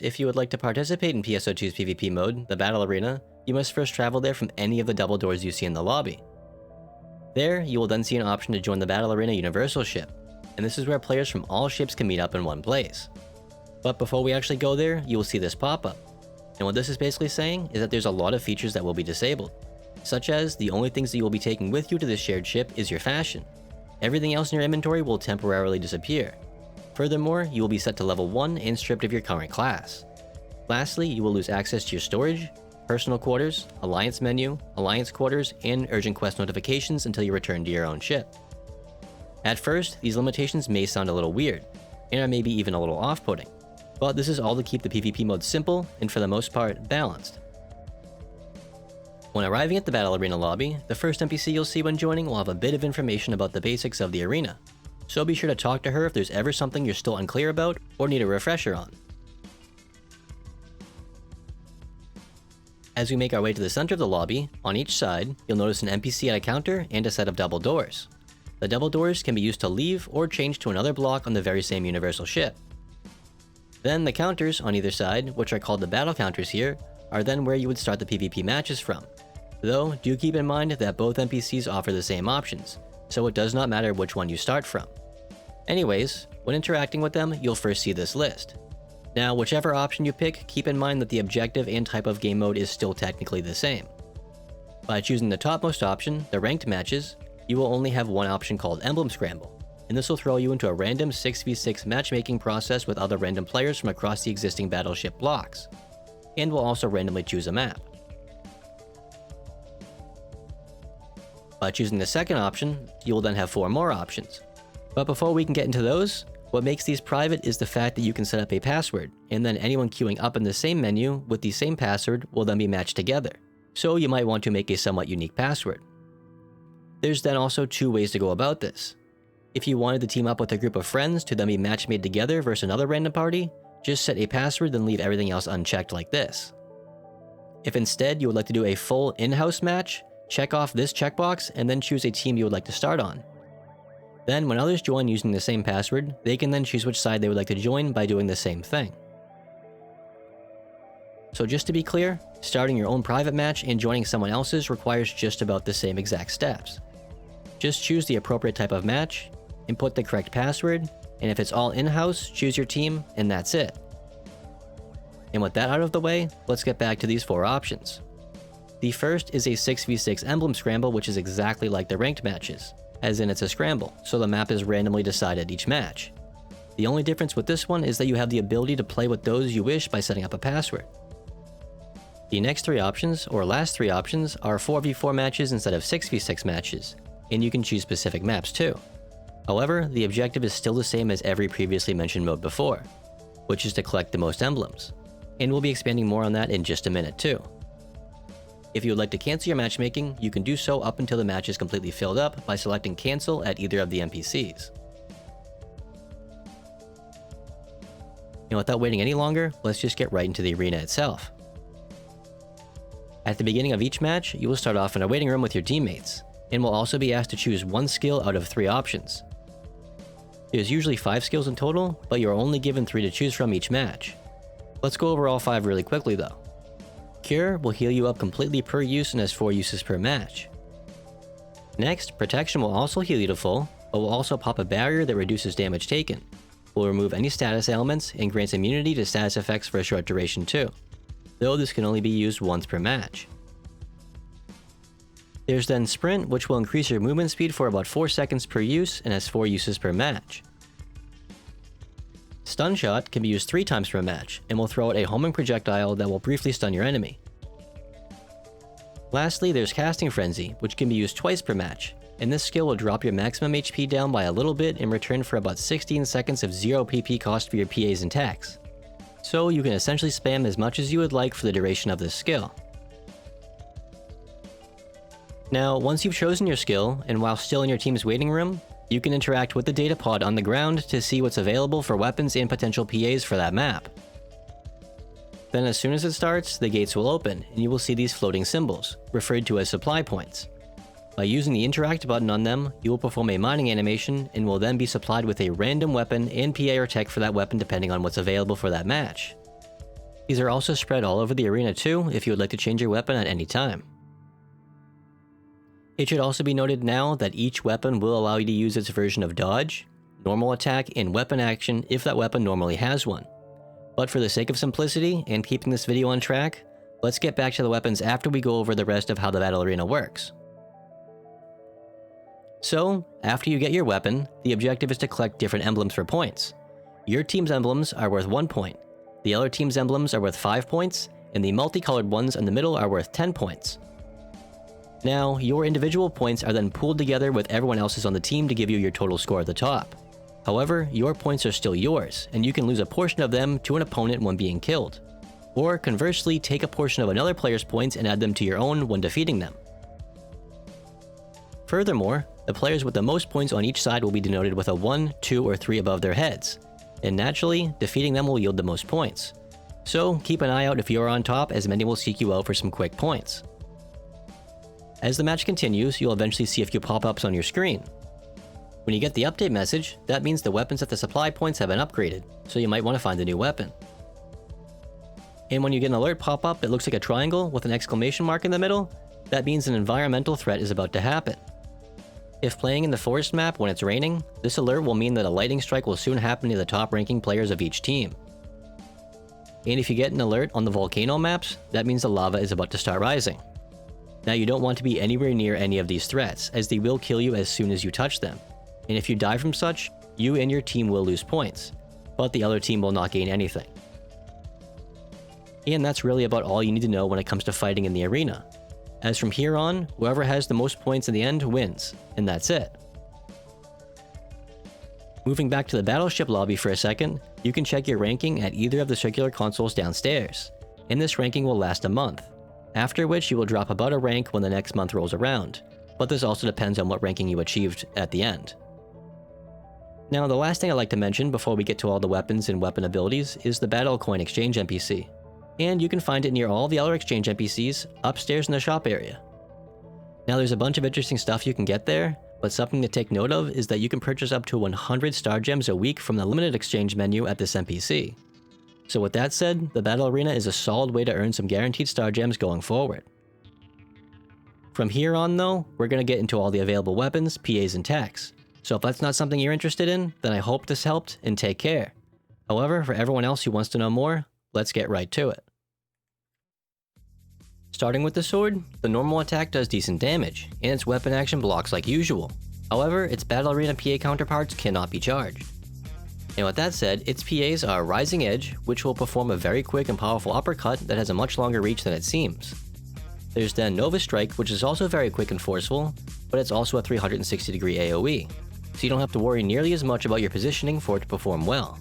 If you would like to participate in PSO2's PvP mode, the Battle Arena, you must first travel there from any of the double doors you see in the lobby. There, you will then see an option to join the Battle Arena Universal ship, and this is where players from all ships can meet up in one place. But before we actually go there, you will see this pop-up. And what this is basically saying is that there's a lot of features that will be disabled, such as the only things that you will be taking with you to this shared ship is your fashion. Everything else in your inventory will temporarily disappear. Furthermore, you will be set to level 1 and stripped of your current class. Lastly, you will lose access to your storage, personal quarters, alliance menu, alliance quarters, and urgent quest notifications until you return to your own ship. At first, these limitations may sound a little weird, and are maybe even a little off-putting, but this is all to keep the PvP mode simple and for the most part balanced. When arriving at the Battle Arena lobby, the first NPC you'll see when joining will have a bit of information about the basics of the arena, so be sure to talk to her if there's ever something you're still unclear about or need a refresher on. As we make our way to the center of the lobby, on each side, you'll notice an NPC at a counter and a set of double doors. The double doors can be used to leave or change to another block on the very same universal ship. Then the counters on either side, which are called the battle counters here, are then where you would start the PvP matches from. Though, do keep in mind that both NPCs offer the same options, so it does not matter which one you start from. Anyways, when interacting with them, you'll first see this list. Now, whichever option you pick, keep in mind that the objective and type of game mode is still technically the same. By choosing the topmost option, the ranked matches, you will only have one option called Emblem Scramble, and this will throw you into a random 6v6 matchmaking process with other random players from across the existing battleship blocks, and will also randomly choose a map. By choosing the second option, you will then have 4 more options. But before we can get into those, what makes these private is the fact that you can set up a password, and then anyone queuing up in the same menu with the same password will then be matched together, so you might want to make a somewhat unique password. There's then also 2 ways to go about this. If you wanted to team up with a group of friends to then be match made together versus another random party, just set a password then leave everything else unchecked like this. If instead you would like to do a full in-house match, check off this checkbox and then choose a team you would like to start on. Then when others join using the same password, they can then choose which side they would like to join by doing the same thing. So just to be clear, starting your own private match and joining someone else's requires just about the same exact steps. Just choose the appropriate type of match, input the correct password, and if it's all in-house, choose your team, and that's it. And with that out of the way, let's get back to these 4 options. The first is a 6v6 Emblem Scramble, which is exactly like the ranked matches, as in it's a scramble, so the map is randomly decided each match. The only difference with this one is that you have the ability to play with those you wish by setting up a password. The next 3 options, or last 3 options, are 4v4 matches instead of 6v6 matches, and you can choose specific maps too. However, the objective is still the same as every previously mentioned mode before, which is to collect the most emblems, and we'll be expanding more on that in just a minute too. If you would like to cancel your matchmaking, you can do so up until the match is completely filled up by selecting cancel at either of the NPCs. And without waiting any longer, let's just get right into the arena itself. At the beginning of each match, you will start off in a waiting room with your teammates, and will also be asked to choose 1 skill out of 3 options. There's usually 5 skills in total, but you're only given 3 to choose from each match. Let's go over all 5 really quickly though. Cure will heal you up completely per use and has 4 uses per match. Next, Protection will also heal you to full, but will also pop a barrier that reduces damage taken, will remove any status ailments, and grants immunity to status effects for a short duration too, though this can only be used once per match. There's then Sprint, which will increase your movement speed for about 4 seconds per use and has 4 uses per match. Stun Shot can be used 3 times per match, and will throw out a homing projectile that will briefly stun your enemy. Lastly, there's Casting Frenzy, which can be used twice per match, and this skill will drop your maximum HP down by a little bit in return for about 16 seconds of 0 PP cost for your PAs and techs. So you can essentially spam as much as you would like for the duration of this skill. Now, once you've chosen your skill, and while still in your team's waiting room, you can interact with the Datapod on the ground to see what's available for weapons and potential PAs for that map. Then as soon as it starts, the gates will open, and you will see these floating symbols, referred to as supply points. By using the interact button on them, you will perform a mining animation, and will then be supplied with a random weapon and PA or tech for that weapon depending on what's available for that match. These are also spread all over the arena too, if you would like to change your weapon at any time. It should also be noted now that each weapon will allow you to use its version of dodge, normal attack, and weapon action if that weapon normally has one. But for the sake of simplicity and keeping this video on track, let's get back to the weapons after we go over the rest of how the battle arena works. So, after you get your weapon, the objective is to collect different emblems for points. Your team's emblems are worth 1 point, the other team's emblems are worth 5 points, and the multicolored ones in the middle are worth 10 points. Now, your individual points are then pooled together with everyone else's on the team to give you your total score at the top. However, your points are still yours, and you can lose a portion of them to an opponent when being killed. Or conversely, take a portion of another player's points and add them to your own when defeating them. Furthermore, the players with the most points on each side will be denoted with a 1, 2, or 3 above their heads, and naturally, defeating them will yield the most points. So keep an eye out if you are on top, as many will seek you out for some quick points. As the match continues, you'll eventually see a few pop-ups on your screen. When you get the update message, that means the weapons at the supply points have been upgraded, so you might want to find a new weapon. And when you get an alert pop-up that looks like a triangle with an exclamation mark in the middle, that means an environmental threat is about to happen. If playing in the forest map when it's raining, this alert will mean that a lightning strike will soon happen to the top ranking players of each team. And if you get an alert on the volcano maps, that means the lava is about to start rising. Now you don't want to be anywhere near any of these threats, as they will kill you as soon as you touch them. And if you die from such, you and your team will lose points, but the other team will not gain anything. And that's really about all you need to know when it comes to fighting in the arena, as from here on, whoever has the most points in the end wins, and that's it. Moving back to the battleship lobby for a second, you can check your ranking at either of the circular consoles downstairs, and this ranking will last a month, after which you will drop about a rank when the next month rolls around, but this also depends on what ranking you achieved at the end. Now, the last thing I'd like to mention before we get to all the weapons and weapon abilities is the Battle Coin Exchange NPC. And you can find it near all the other exchange NPCs upstairs in the shop area. Now there's a bunch of interesting stuff you can get there, but something to take note of is that you can purchase up to 100 star gems a week from the limited exchange menu at this NPC. So with that said, the battle arena is a solid way to earn some guaranteed star gems going forward. From here on though, we're going to get into all the available weapons, PAs, and techs. So if that's not something you're interested in, then I hope this helped, and take care. However, for everyone else who wants to know more, let's get right to it. Starting with the sword, the normal attack does decent damage, and its weapon action blocks like usual. However, its battle arena PA counterparts cannot be charged. And with that said, its PAs are Rising Edge, which will perform a very quick and powerful uppercut that has a much longer reach than it seems. There's then Nova Strike, which is also very quick and forceful, but it's also a 360 degree AoE, so you don't have to worry nearly as much about your positioning for it to perform well.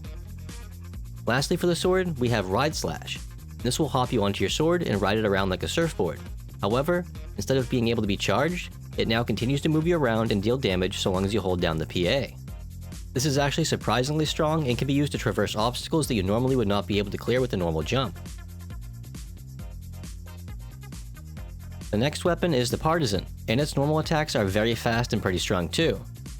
Lastly for the sword, we have Ride Slash. This will hop you onto your sword and ride it around like a surfboard. However, instead of being able to be charged, it now continues to move you around and deal damage so long as you hold down the PA. This is actually surprisingly strong and can be used to traverse obstacles that you normally would not be able to clear with a normal jump. The next weapon is the Partisan, and its normal attacks are very fast and pretty strong too,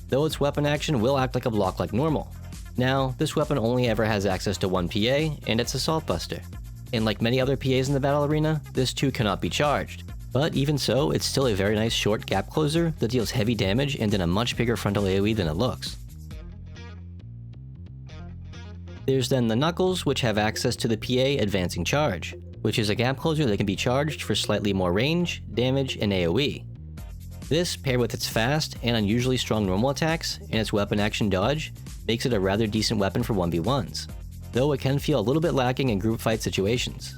though its weapon action will act like a block like normal. Now, this weapon only ever has access to one PA, and it's Assault Buster. And like many other PAs in the battle arena, this too cannot be charged. But even so, it's still a very nice short gap closer that deals heavy damage and in a much bigger frontal AoE than it looks. There's then the Knuckles, which have access to the PA Advancing Charge, which is a gap closer that can be charged for slightly more range, damage, and AoE. This, paired with its fast and unusually strong normal attacks and its weapon action dodge, makes it a rather decent weapon for 1v1s. Though it can feel a little bit lacking in group fight situations.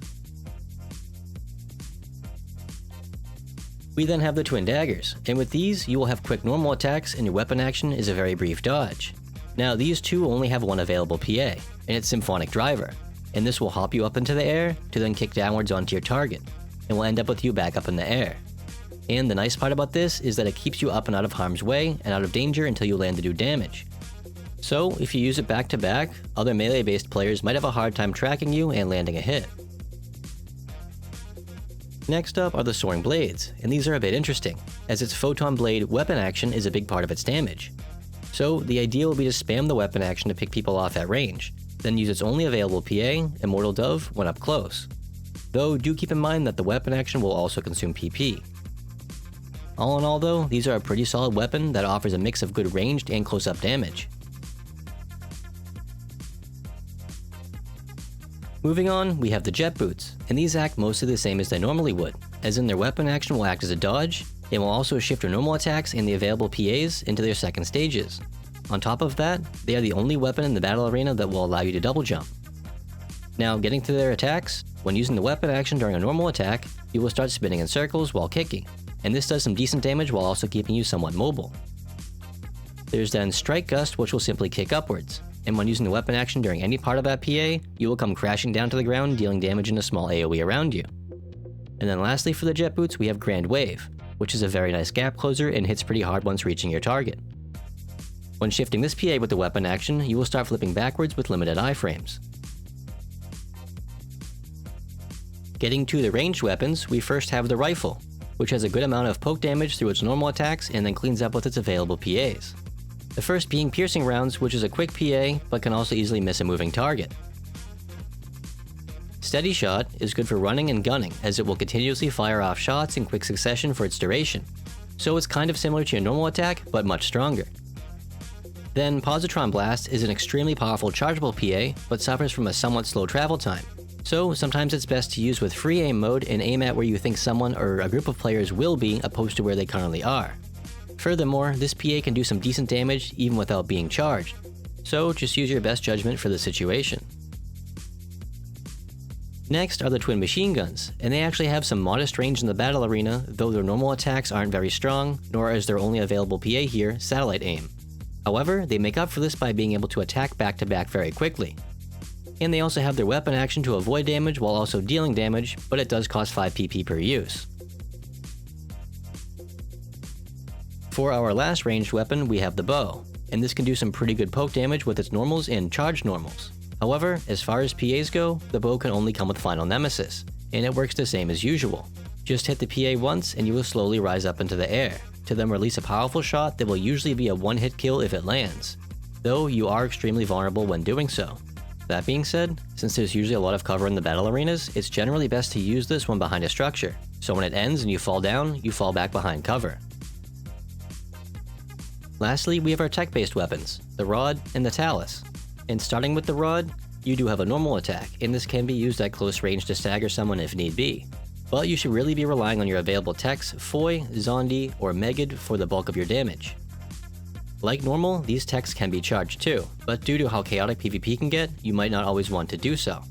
We then have the Twin Daggers, and with these, you will have quick normal attacks and your weapon action is a very brief dodge. Now these two only have one available PA, and it's Symphonic Driver, and this will hop you up into the air to then kick downwards onto your target, and will end up with you back up in the air. And the nice part about this is that it keeps you up and out of harm's way and out of danger until you land to do damage. So, if you use it back to back, other melee-based players might have a hard time tracking you and landing a hit. Next up are the Soaring Blades, and these are a bit interesting, as its Photon Blade weapon action is a big part of its damage. So, the idea will be to spam the weapon action to pick people off at range, then use its only available PA, Immortal Dove, when up close. Though do keep in mind that the weapon action will also consume PP. All in all though, these are a pretty solid weapon that offers a mix of good ranged and close-up damage. Moving on, we have the Jet Boots, and these act mostly the same as they normally would, as in their weapon action will act as a dodge, and will also shift your normal attacks and the available PAs into their second stages. On top of that, they are the only weapon in the battle arena that will allow you to double jump. Now, getting to their attacks, when using the weapon action during a normal attack, you will start spinning in circles while kicking, and this does some decent damage while also keeping you somewhat mobile. There's then Strike Gust, which will simply kick upwards, and when using the weapon action during any part of that PA, you will come crashing down to the ground, dealing damage in a small AoE around you. And then lastly for the Jet Boots, we have Grand Wave, which is a very nice gap closer and hits pretty hard once reaching your target. When shifting this PA with the weapon action, you will start flipping backwards with limited iframes. Getting to the ranged weapons, we first have the Rifle, which has a good amount of poke damage through its normal attacks and then cleans up with its available PAs. The first being Piercing Rounds, which is a quick PA, but can also easily miss a moving target. Steady Shot is good for running and gunning, as it will continuously fire off shots in quick succession for its duration, so it's kind of similar to your normal attack, but much stronger. Then Positron Blast is an extremely powerful chargeable PA, but suffers from a somewhat slow travel time, so sometimes it's best to use with free aim mode and aim at where you think someone or a group of players will be opposed to where they currently are. Furthermore, this PA can do some decent damage even without being charged, so just use your best judgment for the situation. Next are the Twin Machine Guns, and they actually have some modest range in the battle arena, though their normal attacks aren't very strong, nor is their only available PA here Satellite Aim. However, they make up for this by being able to attack back to back very quickly. And they also have their weapon action to avoid damage while also dealing damage, but it does cost 5 PP per use. For our last ranged weapon, we have the Bow, and this can do some pretty good poke damage with its normals and charged normals. However, as far as PAs go, the Bow can only come with Final Nemesis, and it works the same as usual. Just hit the PA once and you will slowly rise up into the air, to then release a powerful shot that will usually be a one-hit kill if it lands, though you are extremely vulnerable when doing so. That being said, since there's usually a lot of cover in the battle arenas, it's generally best to use this when behind a structure, so when it ends and you fall down, you fall back behind cover. Lastly, we have our tech-based weapons, the Rod and the Talis. And starting with the Rod, you do have a normal attack, and this can be used at close range to stagger someone if need be. But you should really be relying on your available techs, Foy, Zondi, or Megid for the bulk of your damage. Like normal, these techs can be charged too, but due to how chaotic PvP can get, you might not always want to do so.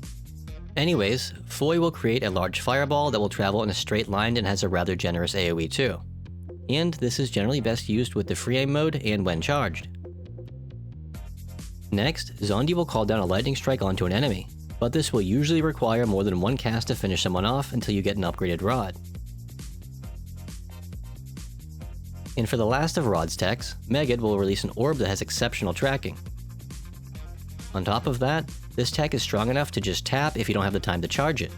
Anyways, Foy will create a large fireball that will travel in a straight line and has a rather generous AoE too. And this is generally best used with the free aim mode and when charged. Next, Zondi will call down a lightning strike onto an enemy, but this will usually require more than one cast to finish someone off until you get an upgraded Rod. And for the last of Rod's techs, Megid will release an orb that has exceptional tracking. On top of that, this tech is strong enough to just tap if you don't have the time to charge it.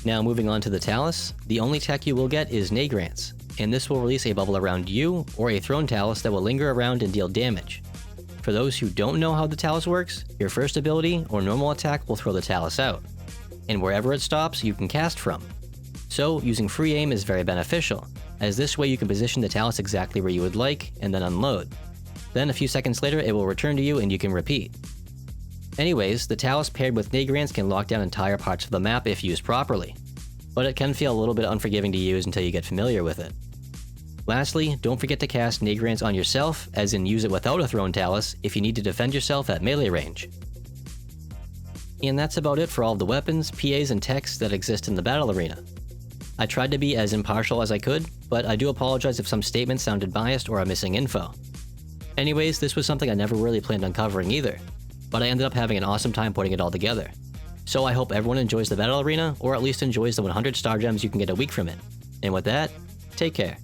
Now moving on to the Talis, the only tech you will get is Nagrance, and this will release a bubble around you or a thrown Talis that will linger around and deal damage. For those who don't know how the Talis works, your first ability or normal attack will throw the Talis out, and wherever it stops you can cast from. So using free aim is very beneficial, as this way you can position the Talis exactly where you would like and then unload. Then a few seconds later it will return to you and you can repeat. Anyways, the Talis paired with Nagrance can lock down entire parts of the map if used properly, but it can feel a little bit unforgiving to use until you get familiar with it. Lastly, don't forget to cast Nagrance on yourself, as in use it without a thrown Talis if you need to defend yourself at melee range. And that's about it for all of the weapons, PAs, and techs that exist in the battle arena. I tried to be as impartial as I could, but I do apologize if some statements sounded biased or are missing info. Anyways, this was something I never really planned on covering either, but I ended up having an awesome time putting it all together. So I hope everyone enjoys the battle arena, or at least enjoys the 100 star gems you can get a week from it. And with that, take care.